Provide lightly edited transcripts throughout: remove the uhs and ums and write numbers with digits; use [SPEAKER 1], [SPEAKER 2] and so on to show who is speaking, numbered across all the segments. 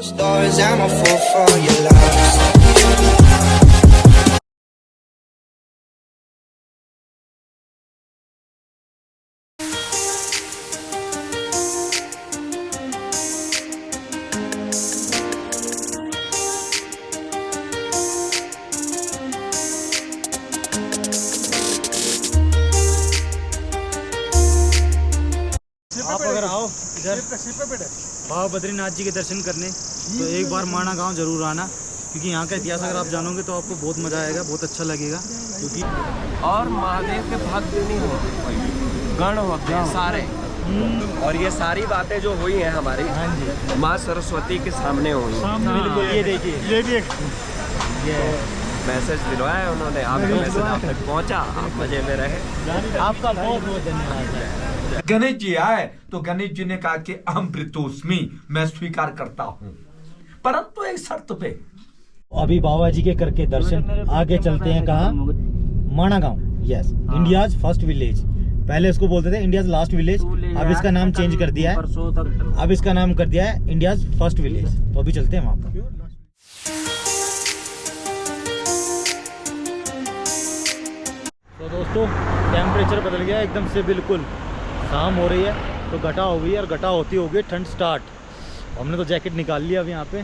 [SPEAKER 1] Stars, I'm a fool for your love.
[SPEAKER 2] आप अगर आओ इधर बाबा बद्रीनाथ जी के दर्शन करने तो एक बार माणा गांव जरूर आना, क्योंकि यहाँ का इतिहास अगर आप जानोगे तो आपको बहुत मज़ा आएगा, बहुत अच्छा लगेगा। क्योंकि
[SPEAKER 3] और महादेव के भक्त नहीं हो गण होते हैं सारे, और ये सारी बातें जो हुई हैं हमारी माँ सरस्वती के सामने हुई हैं।
[SPEAKER 2] बिल्कुल, ये देखिए ये भी एक
[SPEAKER 3] मैसेज दिलवाया उन्होंने, आपका मैसेज आप तक पहुँचा, आप मजे में रहे,
[SPEAKER 2] आपका बहुत बहुत धन्यवाद।
[SPEAKER 4] गणेश जी आए तो गणेश जी ने कहा कि अहम प्रीतोस्मी, मैं स्वीकार करता हूँ, परंतु एक शर्त पे।
[SPEAKER 2] अभी बाबा जी के करके दर्शन, आगे चलते हैं कहाँ? माणा गांव। Yes, India's first village. पहले इसको बोलते थे इंडियाज लास्ट विलेज, अब इसका नाम चेंज कर दिया है, अब इसका नाम कर दिया है इंडियाज फर्स्ट विलेज। तो अभी चलते हैं वहां पर। तो दोस्तों टेम्परेचर बदल गया एकदम से, बिल्कुल शाम हो रही है तो घटा हो गई, और घटा होती होगी ठंड स्टार्ट। हमने तो जैकेट निकाल लिया अभी यहाँ पे,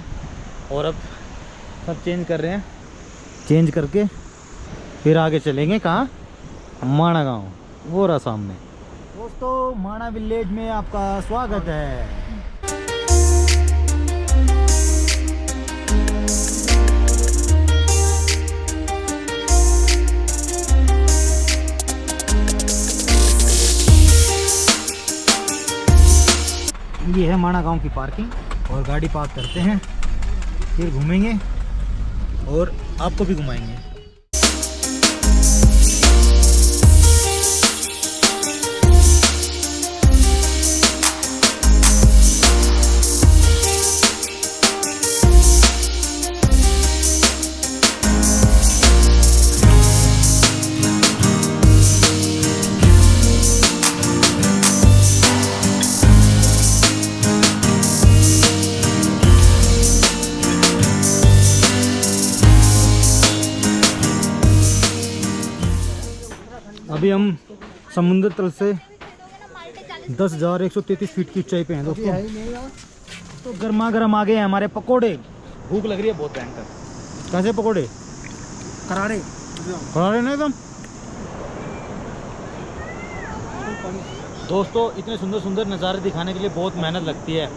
[SPEAKER 2] और अब सब चेंज कर रहे हैं, चेंज करके फिर आगे चलेंगे कहाँ? माणा गांव, वो रहा सामने। दोस्तों माणा विलेज में आपका स्वागत है। ये है माणा गांव की पार्किंग, और गाड़ी पार्क करते हैं, फिर घूमेंगे और आपको भी घुमाएंगे। अभी हम समुद्र तल से 10,133 फीट की ऊंचाई पे हैं दोस्तों। तो गर्मा गर्म आ गए हैं हमारे पकोड़े, भूख लग रही है बहुत भयंकर। कैसे पकोड़े? करारे करारे ना एकदम। दोस्तों इतने सुंदर सुंदर नज़ारे दिखाने के लिए बहुत मेहनत लगती है,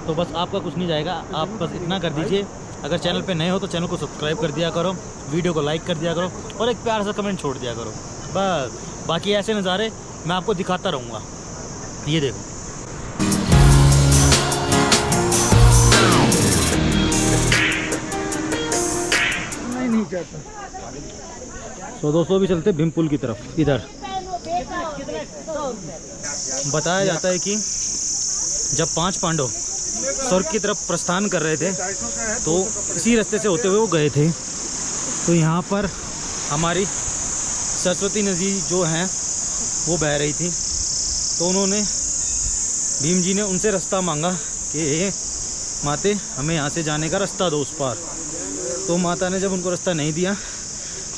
[SPEAKER 2] तो बस आपका कुछ नहीं जाएगा, आप बस इतना कर दीजिए, अगर चैनल पे नए हो तो चैनल को सब्सक्राइब कर दिया करो, वीडियो को लाइक कर दिया करो, और एक प्यार सा कमेंट छोड़ दिया करो बस। बाकी ऐसे नज़ारे मैं आपको दिखाता रहूँगा। ये देखो, नहीं चाहता। तो दोस्तों भी चलते भीमपुल की तरफ। इधर बताया जाता है कि जब 5 पांडव स्वर्ग की तरफ प्रस्थान कर रहे थे तो इसी रास्ते से होते हुए वो गए थे। तो यहाँ पर हमारी सरस्वती नदी जो है वो बह रही थी, तो उन्होंने, भीम जी ने उनसे रास्ता मांगा कि माते हमें यहाँ से जाने का रास्ता दो उस पार। तो माता ने जब उनको रास्ता नहीं दिया,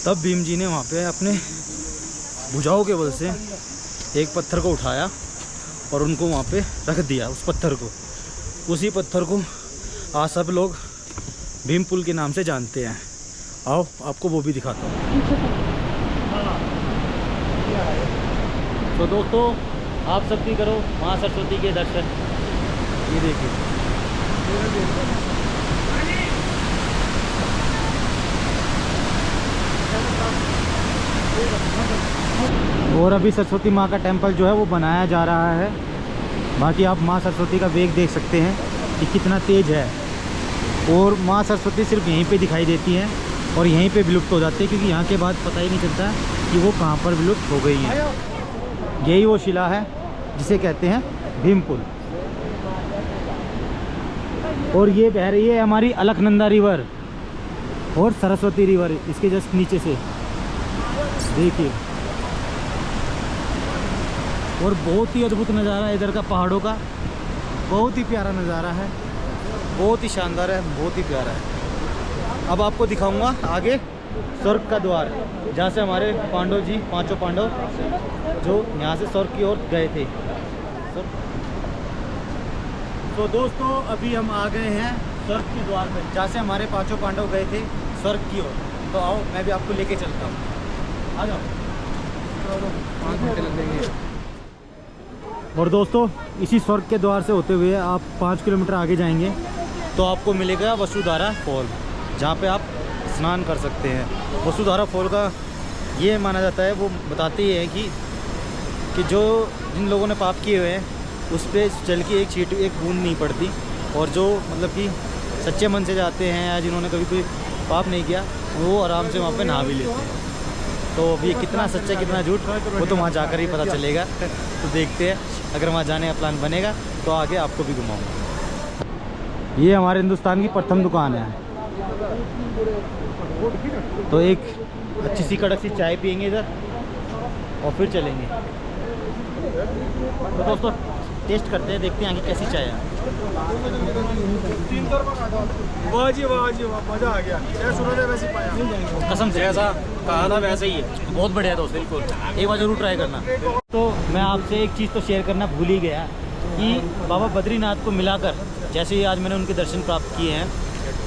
[SPEAKER 2] तब भीम जी ने वहाँ पे अपने भुजाओं के बल से एक पत्थर को उठाया और उनको वहाँ पे रख दिया, उस पत्थर को। उसी पत्थर को आज सब लोग भीमपुल के नाम से जानते हैं। आओ आपको वो भी दिखाता हूँ। तो दोस्तों आप सब भी करो माँ सरस्वती के दर्शन। ये देखिए, और अभी सरस्वती माँ का टेम्पल जो है वो बनाया जा रहा है। बाकी आप माँ सरस्वती का वेग देख सकते हैं कि कितना तेज़ है, और माँ सरस्वती सिर्फ यहीं पे दिखाई देती हैं और यहीं पे विलुप्त हो जाती है, क्योंकि यहाँ के बाद पता ही नहीं चलता कि वो कहाँ पर विलुप्त हो गई हैं। यही वो शिला है जिसे कहते हैं भीमपुल, और ये बह रही है हमारी अलकनंदा रिवर और सरस्वती रिवर इसके जस्ट नीचे से, देखिए। और बहुत ही अद्भुत नज़ारा है इधर का, पहाड़ों का बहुत ही प्यारा नज़ारा है। बहुत ही शानदार है, बहुत ही प्यारा है। अब आपको दिखाऊंगा आगे स्वर्ग का द्वार, जहाँ से हमारे पांडव जी, पांचों पांडव जो यहाँ से स्वर्ग की ओर गए थे। तो दोस्तों अभी हम आ गए हैं स्वर्ग के द्वार पर, जहाँ से हमारे पांचों पांडव गए थे स्वर्ग की ओर। तो आओ मैं भी आपको लेके चलता हूँ, आ जाओ। 5 घंटे लग जाएंगे। और दोस्तों इसी स्वर्ग के द्वार से होते हुए आप 5 किलोमीटर आगे जाएंगे तो आपको मिलेगा वसुधारा फॉल, जहाँ पे आप स्नान कर सकते हैं। वसुधारा फॉल का ये माना जाता है, वो बताते ही हैं कि जो जिन लोगों ने पाप किए हुए हैं उस पर जल की एक छींट, एक बूंद नहीं पड़ती, और जो मतलब कि सच्चे मन से जाते हैं या जिन्होंने कभी कोई पाप नहीं किया वो आराम से वहाँ पे नहा भी लेते हैं। तो अब ये कितना सच्चा कितना झूठ वो तो वहाँ जाकर ही पता चलेगा। तो देखते हैं, अगर वहाँ जाने का प्लान बनेगा तो आगे आपको भी घुमाऊँगा। ये हमारे हिंदुस्तान की प्रथम दुकान है। तो एक अच्छी सी कड़क सी चाय पियेंगे इधर और फिर चलेंगे। तो दोस्तों टेस्ट करते हैं, देखते हैं आगे कैसी चाय है।
[SPEAKER 5] वाह जी वाह जी वाह, मजा आ गया। वैसे पाया
[SPEAKER 2] कसम से ऐसा कहा था वैसे ही है, बहुत बढ़िया दोस्त, बिल्कुल एक बार जरूर ट्राई करना। तो मैं आपसे एक चीज़ तो शेयर करना भूल ही गया कि बाबा बद्रीनाथ को मिलाकर जैसे ही आज मैंने उनके दर्शन प्राप्त किए हैं,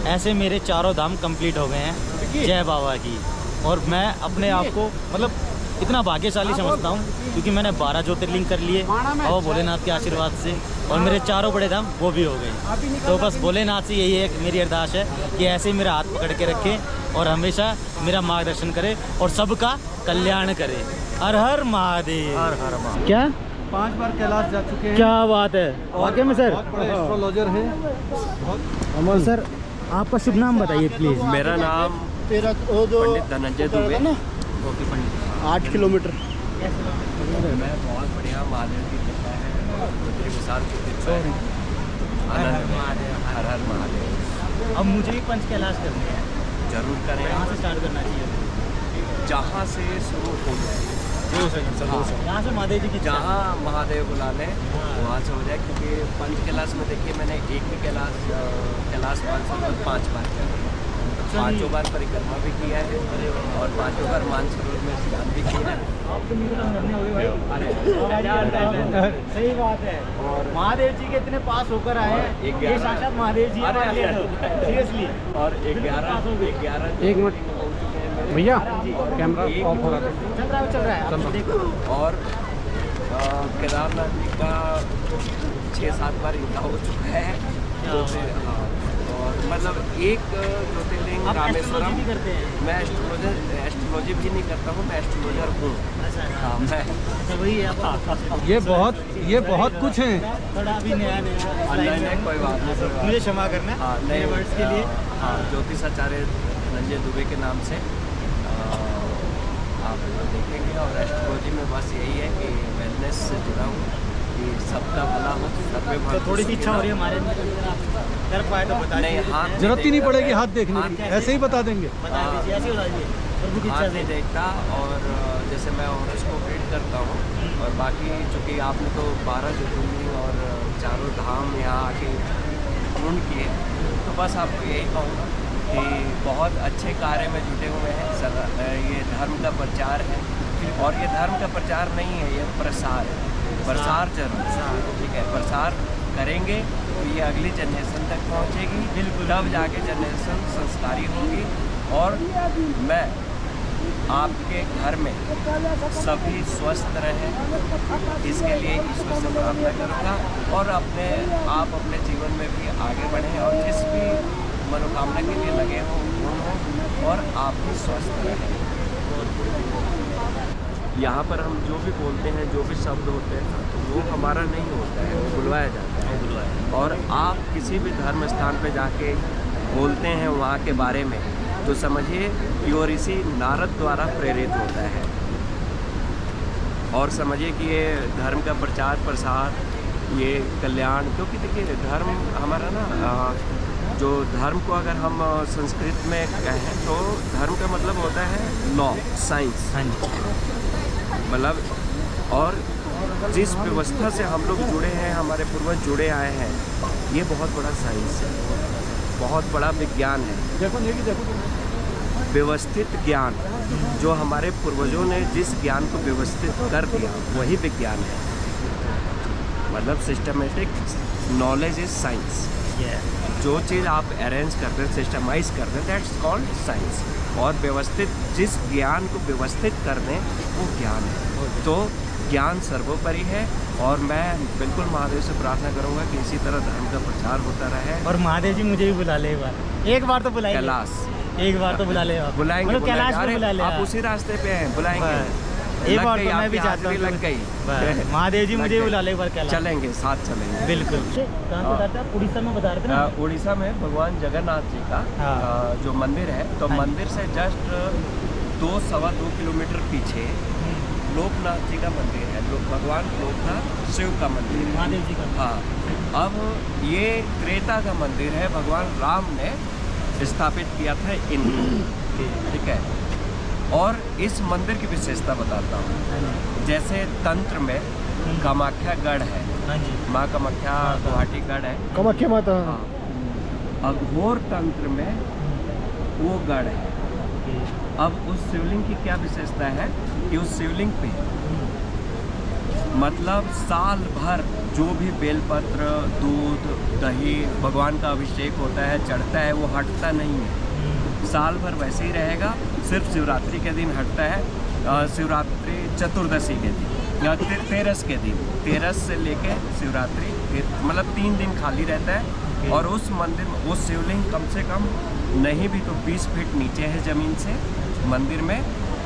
[SPEAKER 2] ऐसे मेरे चारों धाम कंप्लीट हो गए हैं जय बाबा की। और मैं अपने आप को मतलब इतना भाग्यशाली समझता हूँ क्योंकि मैंने 12 ज्योतिर्लिंग कर लिए बाबा भोलेनाथ के आशीर्वाद से, और मेरे चारों बड़े धाम वो भी हो गए। तो बस भोलेनाथ से यही एक मेरी अरदास है कि ऐसे ही मेरा हाथ पकड़ के रखे और हमेशा मेरा मार्गदर्शन करे और सबका कल्याण करे। हर हर महादेव। हर हर महादेव। क्या
[SPEAKER 5] 5 बार कैलाश जा चुके हैं।
[SPEAKER 2] क्या बात है, वाकई में सर
[SPEAKER 5] एस्ट्रोलॉजर है।
[SPEAKER 2] अमल सर, आपका शुभ नाम बताइए प्लीज़।
[SPEAKER 3] मेरा नाम पंडित धनंजय दुबे।
[SPEAKER 5] 8 किलोमीटर।
[SPEAKER 3] मैं बहुत बढ़िया महादेव की कृपा है, बद्री विशाल की कृपा है। आनंद महादेव, हर हर महादेव।
[SPEAKER 2] अब मुझे भी पंच कैलाश करने हैं,
[SPEAKER 3] जरूर करें।
[SPEAKER 2] कहाँ से स्टार्ट करना चाहिए?
[SPEAKER 3] जहाँ से शुरू हो जाए,
[SPEAKER 2] यहाँ से महादेव जी की
[SPEAKER 3] जहाँ महादेव बुला लें वहाँ से हो जाए। क्योंकि पंच कैलाश में देखिए मैंने एक ही कैलाश 5 बार किया, 5 बार परिक्रमा भी किया है और 5 बार मानसरोवर में स्नान भी किया है।
[SPEAKER 2] सही बात है। और महादेव जी के इतने पास होकर आए हैं, ये साक्षात महादेव जी सीरियसली।
[SPEAKER 3] और 11
[SPEAKER 5] एक मिनट भैया, कैमरा ऑफ हो रहा है।
[SPEAKER 2] चल रहा है आप देखो।
[SPEAKER 3] और केदारनाथ जी का 6-7 बार इनका हो चुका है। तो फिर हाँ, और मतलब एक ज्योतिर्लिंग रामेश्वरम।
[SPEAKER 2] करते हैं?
[SPEAKER 3] मैं एस्ट्रोलॉजी भी नहीं करता हूँ, मैं एस्ट्रोलॉजर हूँ। हाँ, मैं
[SPEAKER 2] वही है आप।
[SPEAKER 5] ये बहुत कुछ है।
[SPEAKER 2] थोड़ा अभी नया
[SPEAKER 3] नहीं कोई बात नहीं।
[SPEAKER 2] मुझे क्षमा करना
[SPEAKER 3] हाँ,
[SPEAKER 2] नए वर्ड्स के लिए।
[SPEAKER 3] हाँ, ज्योतिषाचार्य धनंजय दुबे के नाम से आप देखेंगे। और एस्ट्रोलॉजी में बस यही है कि वेलनेस से जुड़ा हूँ कि सबका भला हो, सब पे
[SPEAKER 2] तो थोड़ी सी इच्छा हो रही है हमारे अंदर, कर पाए तो बता
[SPEAKER 3] नहीं, हाथ
[SPEAKER 5] जरूरत ही नहीं पड़ेगी हाथ देखने की, ऐसे ही बता देंगे।
[SPEAKER 2] बता दीजिए, ऐसे ही बता दीजिए प्रभु की इच्छा
[SPEAKER 3] हाथ
[SPEAKER 2] से।
[SPEAKER 3] नहीं देखता। और जैसे मैं हॉरोस्कोप रीड करता हूँ, और बाकी चूँकि आपने तो 12 ज्योतिर्लिंग और चारों धाम यहाँ आके पूर्ण किए, तो बस आपको यही कहूँगा कि बहुत अच्छे कार्य में जुटे हुए हैं। ये धर्म का प्रचार है, और ये धर्म का प्रचार नहीं है, ये प्रसार है। प्रसार जरूर, ठीक है, प्रसार करेंगे तो ये अगली जनरेशन तक पहुँचेगी। बिल्कुल, तब जाके जनरेशन संस्कारी होगी। और मैं आपके घर में सभी स्वस्थ रहें, इसके लिए ईश्वर से प्रार्थना करूँगा। और आप अपने जीवन में भी आगे बढ़ें और जिस भी मनोकामना के लिए लगे हों पूर्ण हो, और आप भी स्वस्थ रहें। यहाँ पर हम जो भी बोलते हैं, जो भी शब्द होते हैं, वो हमारा नहीं होता है, वो बुलवाया जाता है। और आप किसी भी धर्म स्थान पे जाके बोलते हैं वहाँ के बारे में, तो समझिए कि वो ऋषि नारद द्वारा प्रेरित होता है। और समझिए कि ये धर्म का प्रचार प्रसार, ये कल्याण, क्योंकि देखिए धर्म हमारा ना, जो धर्म को अगर हम संस्कृत में कहें तो धर्म का मतलब होता है लॉ, साइंस, मतलब। और जिस व्यवस्था से हम लोग जुड़े हैं, हमारे पूर्वज जुड़े आए हैं, ये बहुत बड़ा साइंस है, बहुत बड़ा विज्ञान है। व्यवस्थित ज्ञान, जो हमारे पूर्वजों ने जिस ज्ञान को व्यवस्थित कर दिया वही विज्ञान है। मतलब सिस्टमेटिक नॉलेज इज साइंस। जो चीज़ आप अरेंज करते हैं, सिस्टमाइज करते हैं, दैट्स कॉल्ड साइंस। और व्यवस्थित, जिस ज्ञान को व्यवस्थित कर दें वो ज्ञान है। तो ज्ञान सर्वोपरि है। और मैं बिल्कुल महादेव से प्रार्थना करूंगा कि इसी तरह धर्म का प्रचार होता रहे।
[SPEAKER 2] और महादेव जी मुझे भी बुला ले एक बार तो बुलाइए।
[SPEAKER 3] कैलाश
[SPEAKER 2] एक बार तो बुला ले आप।
[SPEAKER 3] बुलाएंगे,
[SPEAKER 2] मतलब कैलाश में बुला ले
[SPEAKER 3] आप उसी रास्ते पे हैं, बुलाएंगे।
[SPEAKER 2] एक बार तो मैं भी
[SPEAKER 3] आपकी
[SPEAKER 2] चाहता
[SPEAKER 3] हाजिरी
[SPEAKER 2] हूँ।
[SPEAKER 3] लग गई।
[SPEAKER 2] महादेव जी मुझे बुला ले एक बार कैलाश।
[SPEAKER 3] चलेंगे, साथ चलेंगे
[SPEAKER 2] बिल्कुल। कहाँ बता रहे थे आप? उड़ीसा में बता रहे थे ना?
[SPEAKER 3] उड़ीसा में भगवान जगन्नाथ जी का जो मंदिर है, तो मंदिर से जस्ट 2-2.25 किलोमीटर पीछे लोकनाथ जी का मंदिर है। भगवान लोकनाथ शिव का मंदिर है,
[SPEAKER 2] महादेव जी का।
[SPEAKER 3] हाँ, अब ये त्रेता का मंदिर है, भगवान राम ने स्थापित किया था इनको, ठीक है। और इस मंदिर की विशेषता बताता हूँ। जैसे तंत्र में कामाख्या गढ़ है, माँ कामाख्या गुवाहाटी गढ़ है,
[SPEAKER 5] कामाख्या माता।
[SPEAKER 3] हाँ। अघोर तंत्र में वो गढ़ है। अब उस शिवलिंग की क्या विशेषता है कि उस शिवलिंग पे मतलब साल भर जो भी बेलपत्र, दूध, दही भगवान का अभिषेक होता है, चढ़ता है, वो हटता नहीं है। साल भर वैसे ही रहेगा, सिर्फ शिवरात्रि के दिन हटता है। शिवरात्रि चतुर्दशी के दिन या तेरस के दिन, तेरस से लेके शिवरात्रि मतलब 3 दिन खाली रहता है। और उस मंदिर में वो शिवलिंग कम से कम नहीं भी तो 20 फीट नीचे है ज़मीन से मंदिर में।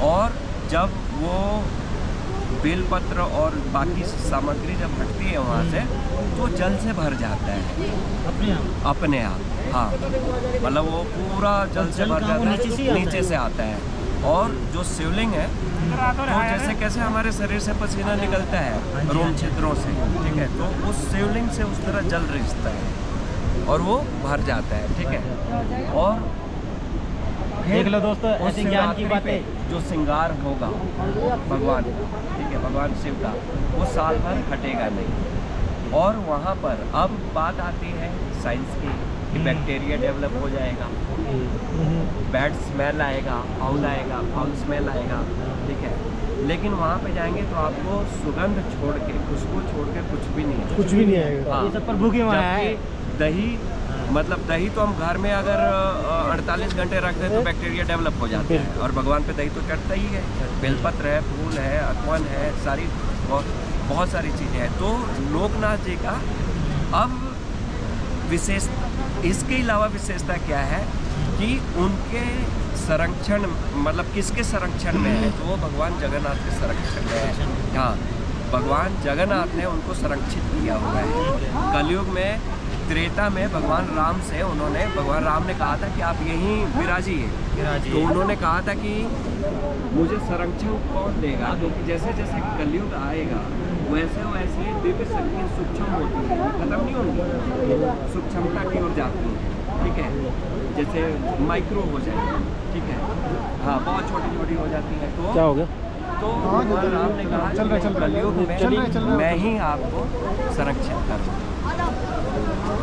[SPEAKER 3] और जब वो बेलपत्र और बाकी सामग्री जब हटती है वहाँ से, तो जल से भर जाता है अपने आप। हाँ, मतलब वो पूरा जल से भर जाता है, नीचे से आता है। और जो शिवलिंग है, तो जैसे कैसे हमारे शरीर से पसीना निकलता है रोम छिद्रों से, ठीक है, तो उस शिवलिंग से उस तरह जल रिसता है और वो भर जाता है, ठीक है। और
[SPEAKER 2] देख लो दोस्तों, ऐसे ज्ञान की बातें।
[SPEAKER 3] जो श्रृंगार होगा भगवान का, ठीक है, भगवान शिव का, वो साल भर हटेगा नहीं। और वहाँ पर अब बात आती है साइंस की कि बैक्टीरिया डेवलप हो जाएगा, बैड स्मेल आएगा, फाउल स्मेल आएगा, ठीक है। लेकिन वहाँ पे जाएंगे तो आपको सुगंध छोड़ के, खुशबू छोड़ के कुछ भी नहीं
[SPEAKER 5] आएगा।
[SPEAKER 3] हाँ,
[SPEAKER 2] ये सब प्रभु की माया है।
[SPEAKER 3] दही, मतलब दही तो हम घर में अगर 48 घंटे रख दें तो बैक्टीरिया डेवलप हो जाते हैं। और भगवान पे दही तो चढ़ता ही है, बेलपत्र है, फूल है, अकवन है, सारी बहुत सारी चीज़ें हैं। तो लोकनाथ जी का अब विशेष, इसके अलावा विशेषता क्या है कि उनके संरक्षण, मतलब किसके संरक्षण में है, तो वो भगवान जगन्नाथ के संरक्षण में है। हाँ, भगवान जगन्नाथ ने उनको संरक्षित किया हुआ है। कलयुग में, त्रेता में भगवान राम से उन्होंने, भगवान राम ने कहा था कि आप यहीं विराजिए, तो उन्होंने कहा था कि मुझे संरक्षण कौन देगा, क्योंकि जैसे जैसे कलयुग आएगा वैसे वैसे दिव्य शक्तियाँ सूक्ष्म होती हैं, खत्म नहीं होंगी, सूक्ष्मता की ओर जाती हैं, ठीक है। जैसे माइक्रो हो जाए, ठीक है, हाँ, बहुत छोटी छोटी हो जाती हैं। तो
[SPEAKER 5] क्या हो गया?
[SPEAKER 3] तो भगवान राम ने कहा कलयुग में मैं ही आपको संरक्षित करूँ।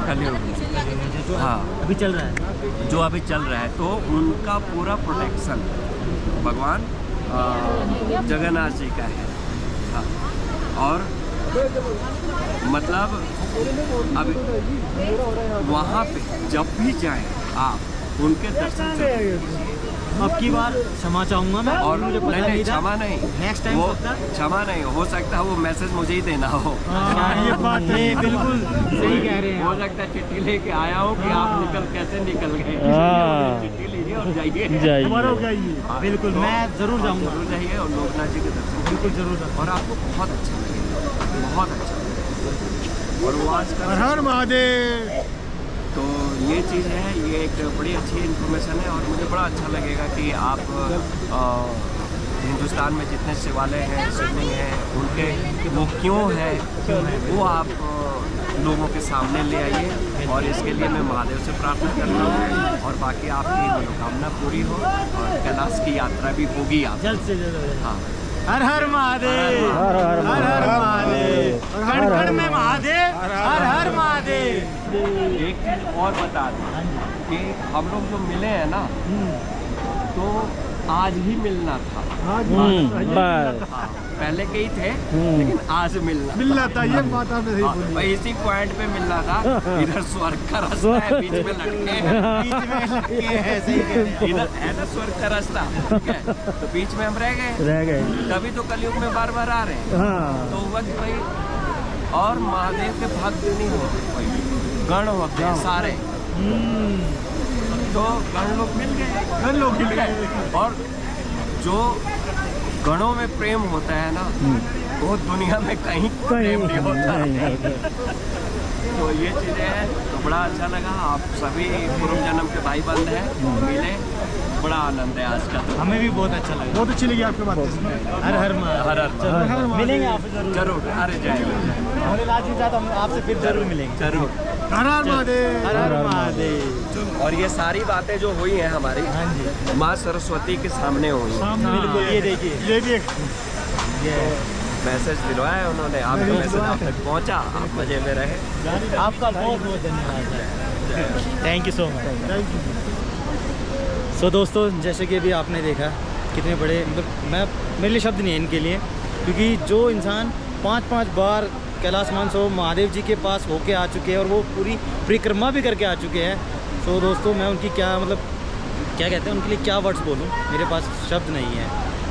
[SPEAKER 3] कलयुग में, हाँ,
[SPEAKER 2] अभी चल रहा है,
[SPEAKER 3] जो अभी चल रहा है, तो उनका पूरा प्रोटेक्शन भगवान जगन्नाथ जी का है। हाँ, और मतलब अभी वहाँ पे जब भी जाएं आप उनके दर्शन से।
[SPEAKER 2] अब की बार क्षमा चाहूँगा मैं,
[SPEAKER 3] और
[SPEAKER 2] मुझे पता
[SPEAKER 3] नहीं,
[SPEAKER 2] नहीं था।
[SPEAKER 3] क्षमा नहीं,
[SPEAKER 2] नेक्स्ट टाइम
[SPEAKER 3] वो क्षमा नहीं हो सकता है, वो मैसेज मुझे ही देना हो।
[SPEAKER 2] ये बात है, बिल्कुल सही कह रहे हैं।
[SPEAKER 3] हो सकता है चिट्ठी लेके आया हूँ कि आप कैसे निकल गए, चिट्ठी लीजिए और जाइए।
[SPEAKER 2] बिल्कुल, मैं जरूर जाऊँगा।
[SPEAKER 3] जरूर जाइए और लोकनाथ जी के दर्शन
[SPEAKER 2] बिल्कुल जरूर।
[SPEAKER 3] और आपको बहुत अच्छा लगेगा, बहुत अच्छा लगेगा। और वो आज
[SPEAKER 5] हर महादेव।
[SPEAKER 3] तो ये चीज़ है, ये एक बड़ी अच्छी इन्फॉर्मेशन है। और मुझे बड़ा अच्छा लगेगा कि आप हिंदुस्तान में जितने शिवालय हैं, शिवलिंग हैं, उनके वो क्यों है, वो आप लोगों के सामने ले आइए। और इसके लिए मैं महादेव से प्रार्थना करता हूँ और बाकी आपकी मनोकामना पूरी हो और कैलाश की यात्रा भी होगी आप
[SPEAKER 2] जल्द से जल्द।
[SPEAKER 3] हाँ,
[SPEAKER 2] हर हर महादेव, हर हर महादेव, कण कण में महादेव, हर हर महादेव।
[SPEAKER 3] एक चीज़ और बता दें कि हम लोग जो मिले हैं ना, तो आज ही मिलना था।
[SPEAKER 5] बस
[SPEAKER 3] हाँ, पहले के ही थे, लेकिन आज मिलना
[SPEAKER 5] था, ये बात आपने सही बोली।
[SPEAKER 3] भाई इसी पॉइंट पे मिलना था। इधर स्वर्ग का रास्ता है, बीच में लड़के हैं, इधर है ना स्वर्ग का रास्ता, ठीक है, तो बीच में हम रह गए। तभी तो कलयुग में बार बार आ रहे हैं। तो हुआ कि भाई, और महादेव के भक्त नहीं होते कोई, गण होते हैं सारे। तो गण लोग मिल गए, और जो गणों में प्रेम होता है ना, वो दुनिया में कहीं प्रेम नहीं होता है। तो ये चीज़ें हैं, तो बड़ा अच्छा लगा। आप सभी पूर्व जन्म के भाई बंद हैं, मिले, बड़ा आनंद है आज का।
[SPEAKER 2] हमें भी बहुत अच्छा लगा, बहुत अच्छी लगी आपकी बात। हर हर
[SPEAKER 3] हर
[SPEAKER 2] मिलेंगे आपसे
[SPEAKER 3] जरूर। अरे जय
[SPEAKER 2] भोलेनाथ जी साथ हम आपसे फिर जरूर मिलेंगे।
[SPEAKER 3] जरूर।
[SPEAKER 2] हर हर महादेव, हर हर महादेव।
[SPEAKER 3] और ये सारी बातें जो हुई हैं हमारी, माँ सरस्वती के सामने हुई।
[SPEAKER 2] बिल्कुल, ये देखिए, ये भी एक
[SPEAKER 3] मैसेज दिलवाया है उन्होंने, आपका मैसेज आप तक पहुँचा, आप मजे में रहे।
[SPEAKER 2] आपका बहुत बहुत धन्यवाद। Thank you so much. So दोस्तों, जैसे कि अभी आपने देखा कितने बड़े, मतलब मेरे लिए शब्द नहीं है इनके लिए, क्योंकि जो इंसान 5-5 बार कैलाश मानसरोवर महादेव जी के पास होके आ चुके हैं और वो पूरी परिक्रमा भी करके आ चुके हैं। तो दोस्तों, मैं उनकी क्या क्या कहते हैं, उनके लिए क्या वर्ड्स बोलूँ, मेरे पास शब्द नहीं है।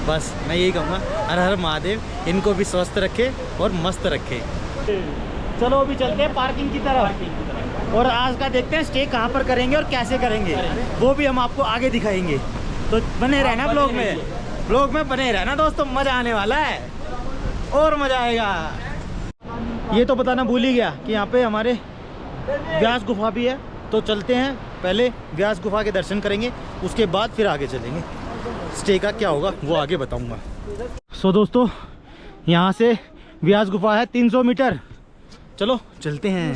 [SPEAKER 2] बस मैं यही कहूँगा, हर हर महादेव, इनको भी स्वस्थ रखे और मस्त रखे। चलो अभी चलते हैं पार्किंग की तरफ, और आज का देखते हैं स्टे कहाँ पर करेंगे और कैसे करेंगे, वो भी हम आपको आगे दिखाएंगे। तो बने रहना ब्लॉग में बने रहना दोस्तों, मज़ा आने वाला है और मज़ा आएगा। ये तो बताना भूल ही गया कि यहाँ पे हमारे व्यास गुफा भी है, तो चलते हैं, पहले व्यास गुफा के दर्शन करेंगे, उसके बाद फिर आगे चलेंगे। स्टे का क्या होगा वो आगे बताऊंगा। सो दोस्तों, यहाँ से व्यास गुफा है 300 मीटर। चलो चलते हैं।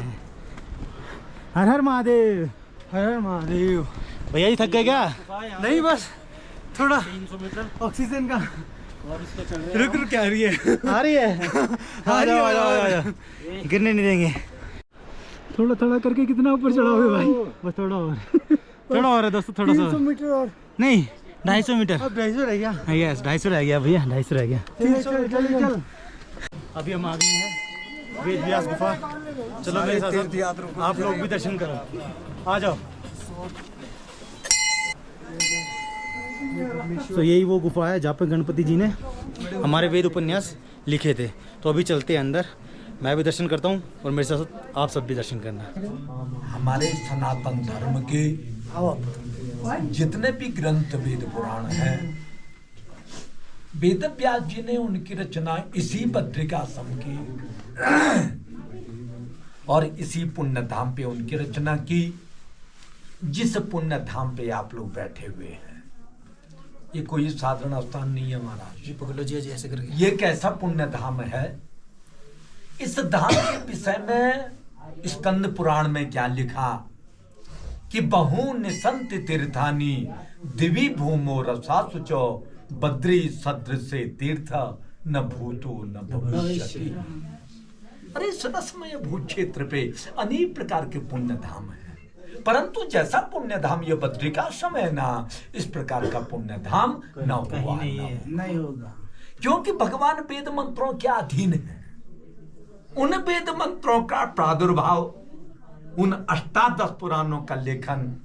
[SPEAKER 2] हर हर महादेव, हर हर महादेव। भैया जी थक गए क्या? नहीं, बस थोड़ा ऑक्सीजन का रुक क्या आ रही है? आ रही है। आ जाओ, गिरने नहीं देंगे। थोड़ा थोड़ा करके कितना ऊपर चढ़ा हुए भाई, बस थोड़ा और है दोस्तों, थोड़ा सा 300 मीटर और नहीं, 250 मीटर। अब 250 रह गया। यस, 250 रह गया भैया, 250 रह गया। चल अभी हम आ गए हैं वेद व्यास गुफा। चलो मेरे साथ आप लोग भी दर्शन करो, आ जाओ। तो यही वो गुफा है जहाँ पे गणपति जी ने हमारे वेद उपन्यास लिखे थे। तो अभी चलते हैं अंदर, मैं भी दर्शन करता हूँ और मेरे साथ आप सब भी दर्शन करना।
[SPEAKER 4] हमारे सनातन धर्म के जितने भी ग्रंथ वेद पुराण हैं, वेद व्यास जी ने उनकी रचना इसी बद्रिकाश्रम की और इसी पुण्य धाम पे उनकी रचना की, जिस पुण्य धाम पे आप लोग बैठे हुए हैं। ये कोई साधारण स्थान नहीं है महाराज जी, पकड़ लो जी ऐसे करके। ये कैसा पुण्य धाम है? इस धाम के विषय में स्कंद पुराण में क्या लिखा कि बहून्य संत तीर्थानी दिवी भूमो रसासुचो बद्री सदृशे तीर्थ न भूतो न भविष्यति। अरे इस रसमय भू क्षेत्र पे अनेक प्रकार के पुण्य धाम है, परंतु जैसा पुण्य धाम ये बद्रिकाश्रम है ना, इस प्रकार का पुण्य धाम न हुआ नहीं होगा, क्योंकि भगवान वेद मंत्रों के अधीन है। उन वेद मंत्रों का प्रादुर्भाव, उन अष्टादश पुराणों का लेखन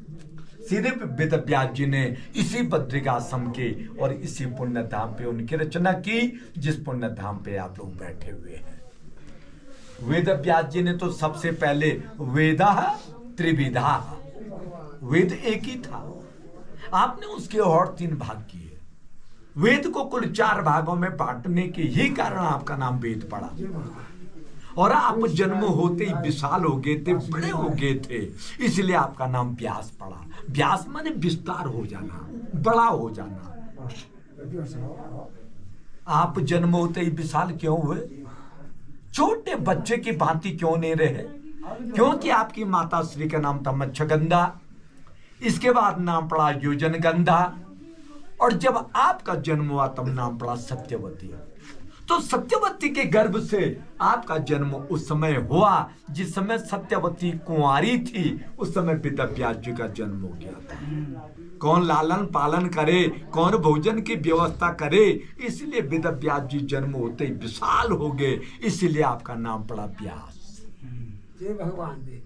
[SPEAKER 4] सीधे वेद व्यास जी ने इसी बद्रिकाश्रम के और इसी पुण्य धाम पे उनकी रचना की, जिस पुण्य धाम पे आप लोग बैठे हुए हैं। वेद व्यास जी ने तो सबसे पहले वेदा त्रिविधा, वेद एक ही था, आपने उसके और 3 भाग किए। वेद को कुल 4 भागों में बांटने के ही कारण आपका नाम वेद पड़ा, और आप जन्म होते ही विशाल हो गए थे, बड़े हो गए थे, इसलिए आपका नाम व्यास पड़ा। व्यास माने विस्तार हो जाना, बड़ा हो जाना। आप जन्म होते ही विशाल क्यों हुए? छोटे बच्चे की भांति क्यों नहीं रहे? क्योंकि आपकी माता श्री का नाम था मत्स्यगंधा, इसके बाद नाम पड़ा योजनगंधा, और जब आपका जन्म हुआ तब नाम पड़ा सत्यवती। तो सत्यवती के गर्भ से आपका जन्म उस समय हुआ जिस समय सत्यवती कुंवारी थी। उस समय वेदव्यास जी का जन्म हो गया था। कौन लालन पालन करे, कौन भोजन की व्यवस्था करे, इसलिए वेदव्यास जी जन्म होते ही विशाल हो गए, इसलिए आपका नाम पड़ा व्यास।
[SPEAKER 6] जय भगवान दे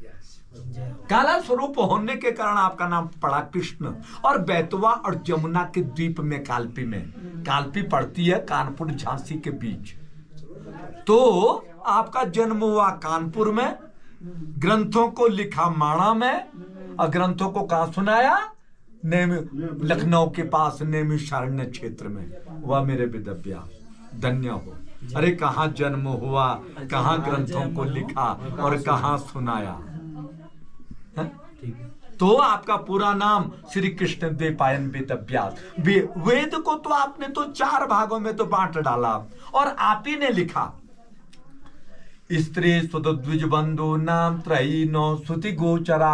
[SPEAKER 4] काला स्वरूप होने के कारण आपका नाम पड़ा कृष्ण। और बैतवा और जमुना के द्वीप में कालपी पड़ती है कानपुर झांसी के बीच। तो आपका जन्म हुआ कानपुर में, ग्रंथों को लिखा माणा में, और ग्रंथों को कहां सुनाया? लखनऊ के पास नैमिषारण्य क्षेत्र में। वह मेरे वेदव्यास धन्य हो। अरे कहाँ जन्म हुआ, कहाँ ग्रंथों को लिखा और कहाँ सुनाया। तो आपका पूरा नाम श्री कृष्ण द्वैपायन वेदव्यास। वेद को तो आपने तो 4 भागों में तो बांट डाला, और आप ही ने लिखा स्त्री सुत द्विज बंधु नाम त्रयी नौ श्रुति गोचरा।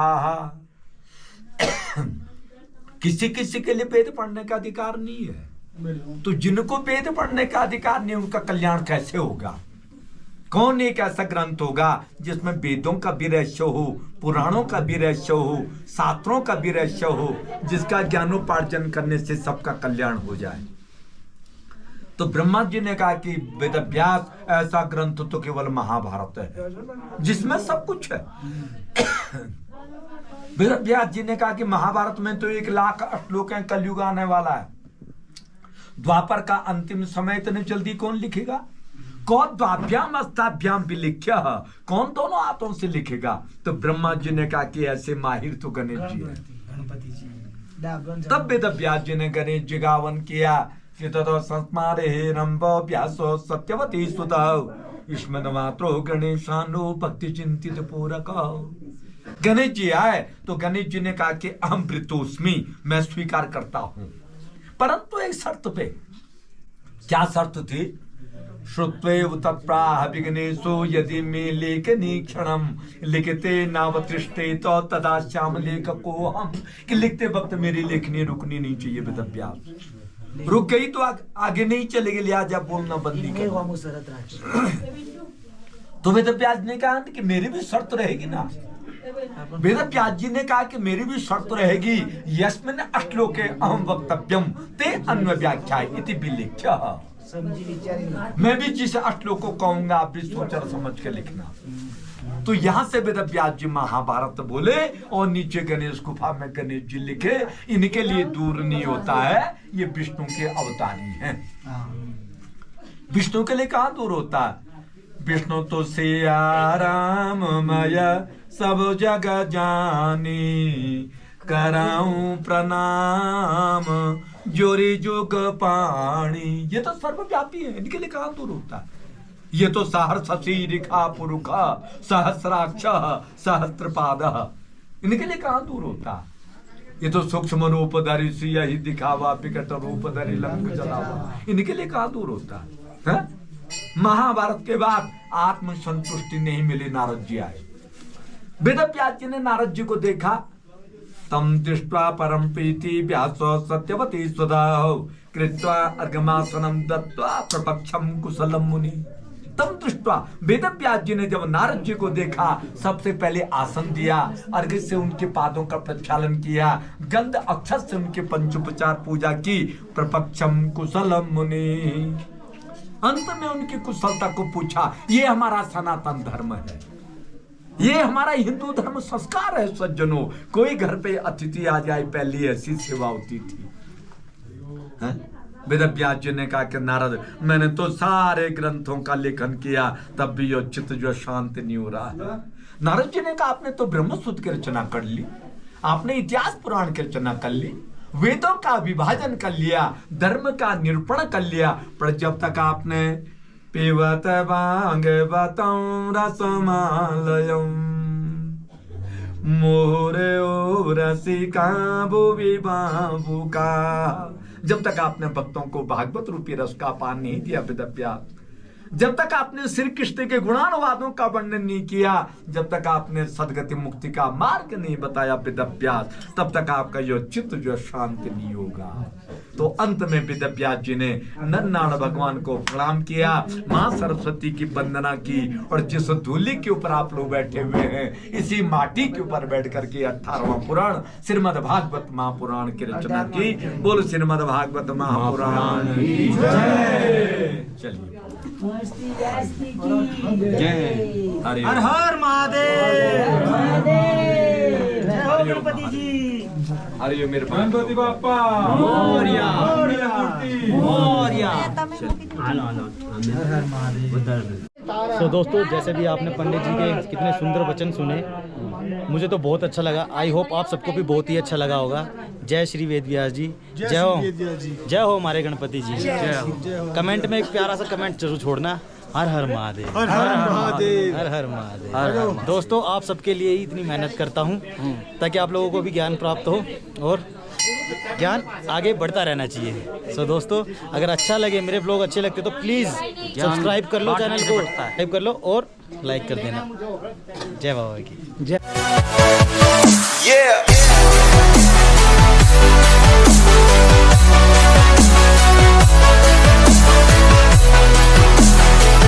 [SPEAKER 4] किसी किसी के लिए वेद पढ़ने का अधिकार नहीं है। तो जिनको वेद पढ़ने का अधिकार नहीं, उनका कल्याण कैसे होगा? कौन एक ऐसा ग्रंथ होगा जिसमें वेदों का भी रहस्य हो, पुराणों का भी रहस्य हो, शास्त्रों का भी रहस्य हो, जिसका ज्ञानोपार्जन करने से सबका कल्याण हो जाए? तो ब्रह्मा जी ने कहा कि वेदव्यास ऐसा ग्रंथ तो केवल महाभारत है जिसमें सब कुछ है। वेदव्यास जी ने कहा कि महाभारत में तो 1,00,000 श्लोक हैं, कलयुग आने वाला है, द्वापर का अंतिम समय इतने जल्दी कौन लिखेगा? कौन द्वाभ्याम अस्ताभ्याम विलिख्य, कौन दोनों हाथों से लिखेगा? तो ब्रह्मा जी ने कहा कि ऐसे माहिर तो गणेश जी हैं। तब वेदव्यास जी ने गणेश जी गावन किया कि ततो संस्मारे रंभो व्यासो सत्यवती सुतौ युष्मन्मात्रो गणेशानो भक्ति चिंतित पूरक। गणेश जी आए तो गणेश जी ने कहा कि अहम प्रीतोस्मि, मैं स्वीकार करता हूं, परंतु एक शर्त पे। क्या शर्त थी? श्रुत्वैव तत्प्राह विघ्नेशो यदि मे लेखनी क्षणम लिखते नावतृष्टे तो तदा श्याम लेखको हम। कि लिखते वक्त मेरी लेखनी रुकनी नहीं चाहिए। वेदव्यास रुक गई तो आगे नहीं चलेगी, लिहाजा बोलना बंदी कर। तो वेदव्यास ने कहा कि मेरी भी शर्त रहेगी ना। वेदव्यास जी ने कहा कि मेरी भी शर्त रहेगी। यस्मिन् अश्लोके अहम वक्तव्यम ते अन्य व्याख्या इति विलिख्य। मैं भी जिस श्लोक को कहूंगा आप भी सोच समझ के लिखना। तो यहां से वेदव्यास जी महाभारत बोले और नीचे गणेश गुफा में गणेश जी लिखे। इनके लिए दूर नहीं होता है, ये विष्णु के अवतारी हैं। विष्णु के लिए कहां दूर होता है? विष्णु तो सिया राममय सब जग जानी, कराऊं प्रणाम जोरी जुग पाणी। ये तो सर्वव्यापी है, इनके लिए कहां दूर होता है? ये तो सहस्र शीरिखा पुरुष सहस्राक्ष सहस्त्रपाद, इनके लिए कहां दूर होता है? ये तो सूक्ष्म रूप धरि यही दिखावा विकट रूप धरि लंक जलावा, इनके लिए कहां दूर होता है? महाभारत के बाद आत्मसंतुष्टि नहीं मिली, नारद जी आए। वेदव्यास जी ने नारद जी को देखा। तम दृष्ट्वा परम प्रीति व्यासो सत्यवती स्वदाहो कृत्वा अर्घमासनम दत्त्वा प्रपक्षम कुशलम मुनि। तम दृष्ट्वा वेदव्यास जी ने जब नारद जी को देखा, सबसे पहले आसन दिया, अर्घ से उनके पादों का प्रक्षालन किया, गंध अक्षत से उनके पंचोपचार पूजा की। प्रपक्षम कुशलम मुनि, अंत में उनकी कुशलता को पूछा। ये हमारा सनातन धर्म है, ये हमारा हिंदू धर्म संस्कार है। सज्जनों, कोई घर पे अतिथि आ जाए पहली ऐसी सेवा होती थी। वेदव्यास जी ने कहा कि नारद, मैंने तो सारे ग्रंथों का लेखन किया, तब भी यो चित्त जो शांत नहीं हो रहा है। नारद जी ने कहा आपने तो ब्रह्मसूत्र की रचना कर ली, आपने इतिहास पुराण की रचना कर ली, वेदों का विभाजन कर लिया, धर्म का निरूपण कर लिया, पर जब तक आपने पिबत भागवतं रसमालयं मोरे ओ रसिका भुवि बाबुका। जब तक आपने भक्तों को भागवत रूपी रस का पान नहीं दिया वेदव्यास, जब तक आपने श्री कृष्ण के गुणानुवादों का वर्णन नहीं किया, जब तक आपने सदगति मुक्ति का मार्ग नहीं बताया वेदव्यास, तब तक आपका यह चित्त जो शांत नहीं होगा। तो अंत में वेद व्यास जी ने नन्नारायण भगवान को प्रणाम किया, माँ सरस्वती की वंदना की, और जिस धूलि के ऊपर आप लोग बैठे हुए हैं इसी माटी के ऊपर बैठ करके 18वां पुराण श्रीमद् भागवत महापुराण की रचना की। बोलो श्रीमद् भागवत महापुराण की जय। चलिए हरि
[SPEAKER 2] हर हर महादेव।
[SPEAKER 4] गणपति जी, हरि मेरे
[SPEAKER 5] गणपति बाप्पा
[SPEAKER 2] मोरया मोरया। तो दोस्तों, जैसे भी आपने पंडित जी के कितने सुंदर वचन सुने, मुझे तो बहुत अच्छा लगा। आई होप आप सबको भी बहुत ही अच्छा लगा होगा। जय श्री वेद व्यास जी, जय हो, जय हो हमारे गणपति जी, जय हो। कमेंट में एक प्यारा सा कमेंट जरूर छोड़ना, हर हर महादेव, हर हर महादेव, हर हर महादेव। दोस्तों, आप सबके लिए ही इतनी मेहनत करता हूँ ताकि आप लोगों को भी ज्ञान प्राप्त हो और ज्ञान आगे बढ़ता रहना चाहिए। सो दोस्तों, अगर अच्छा लगे, मेरे ब्लॉग अच्छे लगते तो प्लीज़ सब्सक्राइब कर लो, चैनल को सब्सक्राइब कर लो और लाइक कर देना। जय बाबा की जय।